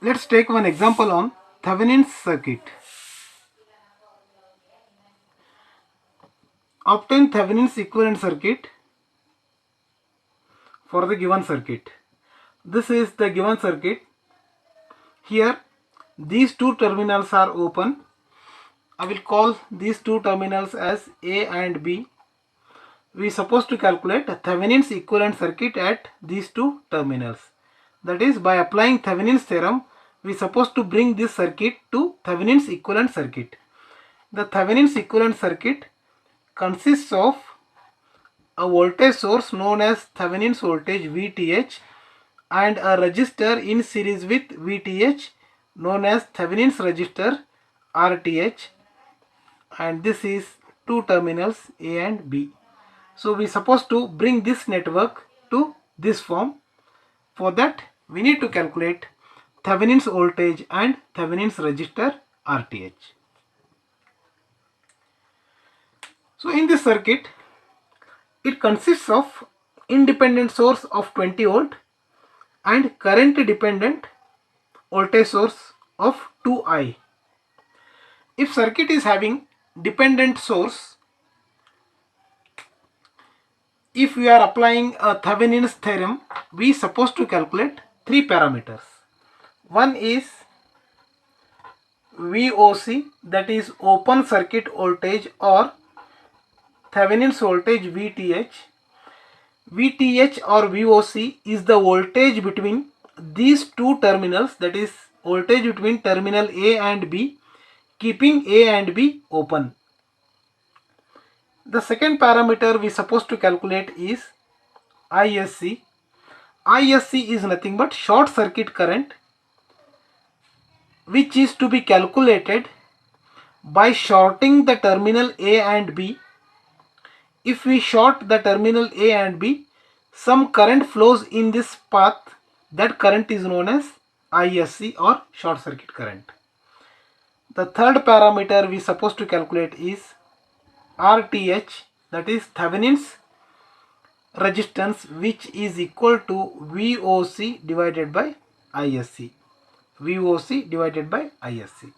Let's take one example on Thevenin's circuit. Obtain Thevenin's equivalent circuit for the given circuit. This is the given circuit. Here these two terminals are open. I will call these two terminals as A and B. We are supposed to calculate Thevenin's equivalent circuit at these two terminals. That is, by applying Thevenin's theorem, we are supposed to bring this circuit to Thevenin's equivalent circuit. The Thevenin's equivalent circuit consists of a voltage source known as Thevenin's voltage VTh and a resistor in series with VTh known as Thevenin's resistor RTh, and this is two terminals A and B. So we are supposed to bring this network to this form. For that we need to calculate Thevenin's voltage and Thevenin's resistor RTh. So in this circuit, it consists of independent source of 20 volt and current dependent voltage source of 2I. If circuit is having dependent source, if we are applying a Thevenin's theorem, we are supposed to calculate three parameters. One is VOC, that is open circuit voltage, or Thevenin's voltage VTh. VTh or VOC is the voltage between these two terminals, that is voltage between terminal A and B, keeping A and B open. The second parameter we are supposed to calculate is ISC. ISC is nothing but short circuit current, which is to be calculated by shorting the terminal A and B. If we short the terminal A and B, some current flows in this path. That current is known as ISC or short circuit current. The third parameter we are supposed to calculate is RTh, that is Thevenin's resistance, which is equal to VOC divided by ISC. VOC divided by ISC.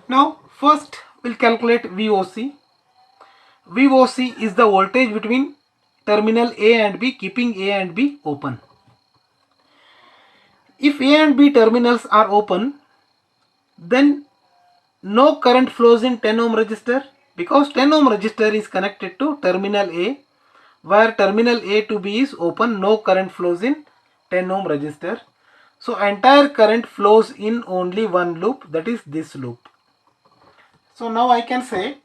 Now first we'll calculate VOC. VOC is the voltage between terminal A and B, keeping A and B open. If A and B terminals are open, then no current flows in 10 ohm resistor, because 10 ohm resistor is connected to terminal A, where terminal A to B is open. No current flows in 10 ohm resistor. So entire current flows in only one loop, that is this loop. So now I can say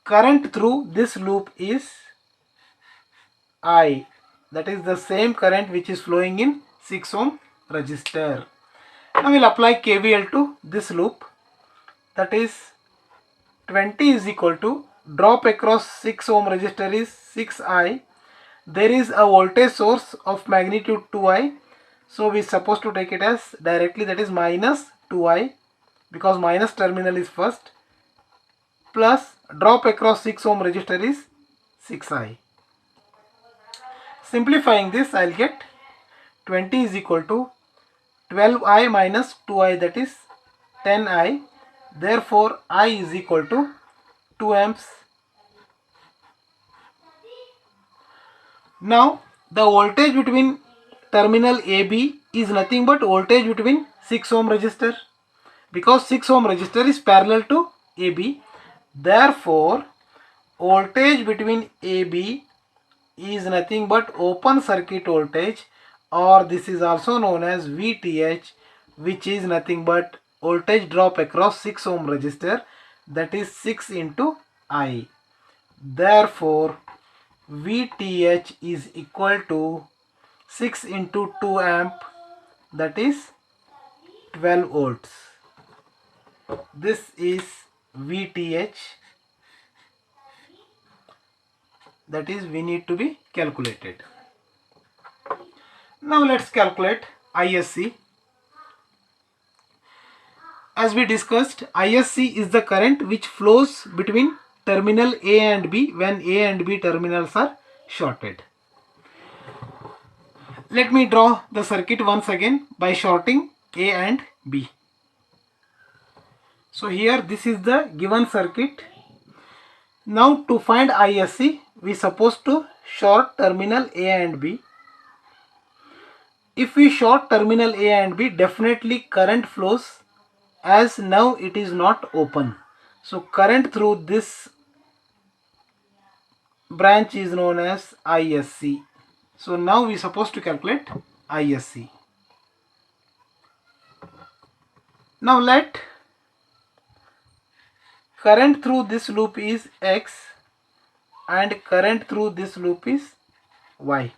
current through this loop is I, that is the same current which is flowing in 6 ohm resistor. Now we will apply KVL to this loop, that is 20 is equal to drop across 6 ohm resistor is 6I. There is a voltage source of magnitude 2I, so we are supposed to take it as directly, that is minus 2I, because minus terminal is first, plus drop across 6 ohm resistor is 6I. Simplifying this, I will get 20 is equal to 12I minus 2I, that is 10I. Therefore I is equal to 2 amps. Now the voltage between terminal AB is nothing but voltage between 6 ohm resistor, because 6 ohm resistor is parallel to AB. Therefore voltage between AB is nothing but open circuit voltage, or this is also known as VTh, which is nothing but voltage drop across 6 ohm resistor, that is 6 into I. Therefore VTh is equal to 6 into 2 amp, that is 12 volts. This is VTh, that is we need to be calculated. Now let's calculate ISC. As we discussed, ISC is the current which flows between terminal A and B when A and B terminals are shorted. Let me draw the circuit once again by shorting A and B. So here this is the given circuit. Now to find ISC, we supposed to short terminal A and B. If we short terminal A and B, definitely current flows, as now it is not open. So current through this branch is known as ISC. So now we supposed to calculate ISC. Now let current through this loop is X and current through this loop is Y.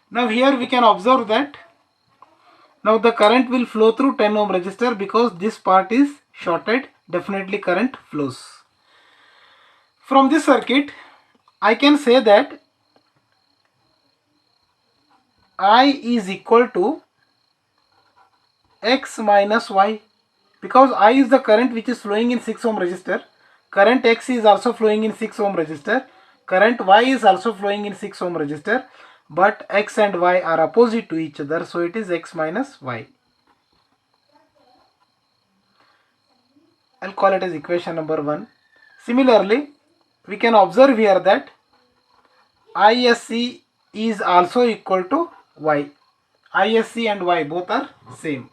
Now here we can observe that now the current will flow through 10 ohm resistor because this part is shorted. Definitely current flows. From this circuit, I can say that I is equal to X minus Y, because I is the current which is flowing in 6 ohm resistor. Current X is also flowing in 6 ohm resistor. Current Y is also flowing in 6 ohm resistor. But X and Y are opposite to each other. So it is X minus Y. I'll call it as equation number 1. Similarly, we can observe here that ISC is also equal to Y. ISC and Y both are same.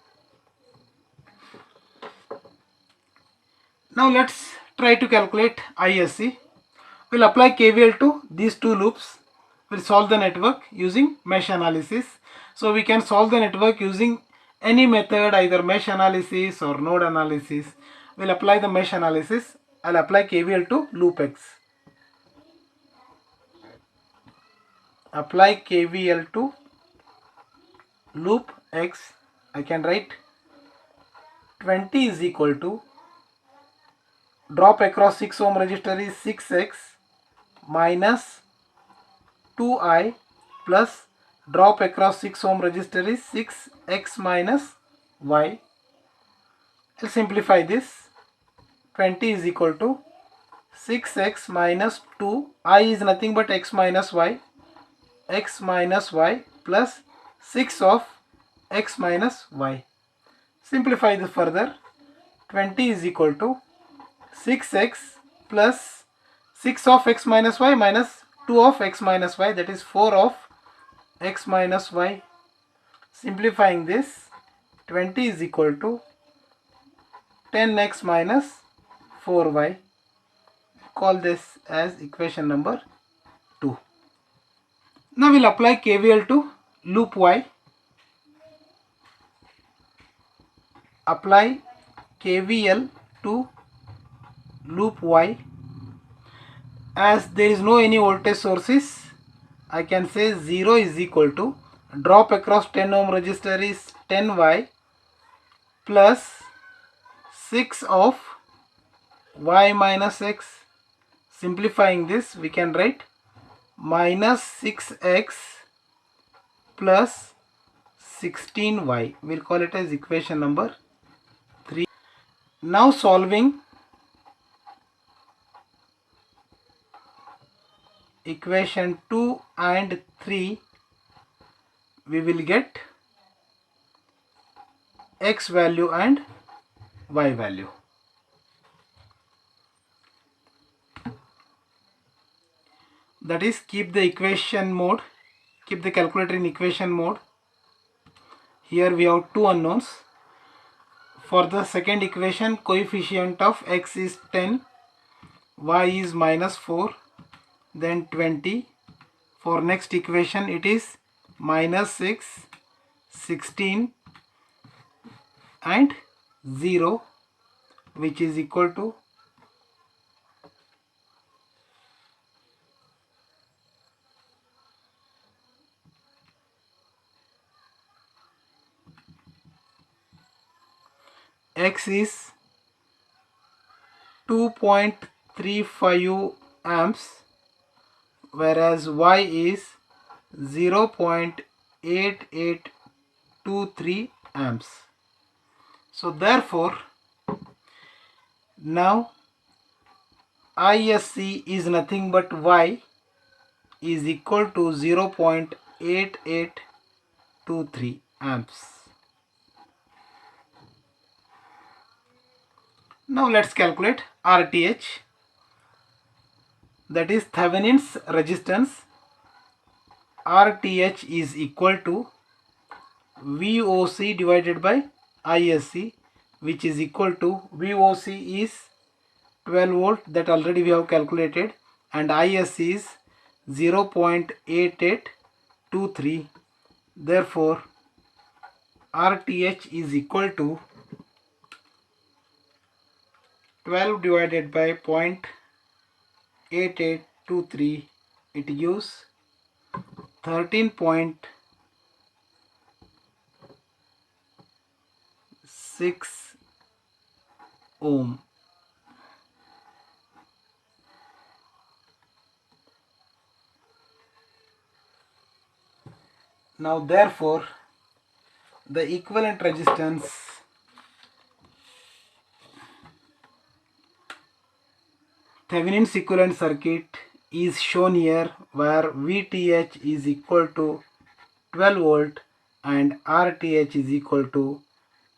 Now let's try to calculate ISC. We'll apply KVL to these two loops. We'll solve the network using mesh analysis. So we can solve the network using any method, either mesh analysis or node analysis. We'll apply the mesh analysis. I'll apply KVL to loop X. Apply KVL to loop X. I can write 20 is equal to, drop across 6 ohm resistor is 6x minus 2I plus drop across 6 ohm resistor is 6x minus y. I'll simplify this. 20 is equal to 6x minus 2, I is nothing but x minus y plus 6 of x minus y. Simplify this further. 20 is equal to 6x plus 6 of x minus y minus 2 of x minus y, that is 4 of x minus y. Simplifying this, 20 is equal to 10x minus 4y. Call this as equation number 2. Now we'll apply KVL to loop y. Apply KVL to loop y. As there is no any voltage sources, I can say 0 is equal to, drop across 10 ohm resistor is 10y plus 6 of y minus x. Simplifying this, we can write minus 6x plus 16y. We'll call it as equation number 3. Now solving equation 2 and 3, we will get x value and y value. That is, keep the equation mode, keep the calculator in equation mode. Here we have two unknowns. For the second equation, coefficient of x is 10, y is minus 4, then 20. For next equation, it is minus 6, 16 and 0, which is equal to x is 2.35 amps, whereas y is 0.8823 amps. So therefore, now ISC is nothing but y is equal to 0.8823 0.8823 amps. Now let's calculate RTH, that is Thevenin's resistance. RTH is equal to VOC divided by ISC, which is equal to VOC is 12 volt, that already we have calculated, and ISC is 0.8823. Therefore RTH is equal to 12 divided by 0.8823. It gives 13.6 ohm. Now therefore the equivalent resistance Thevenin's equivalent circuit is shown here, where VTH is equal to 12 volt and RTH is equal to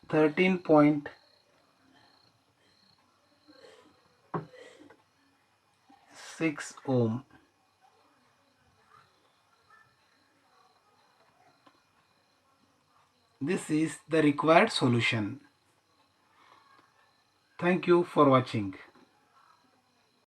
13.6 ohm. This is the required solution. Thank you for watching.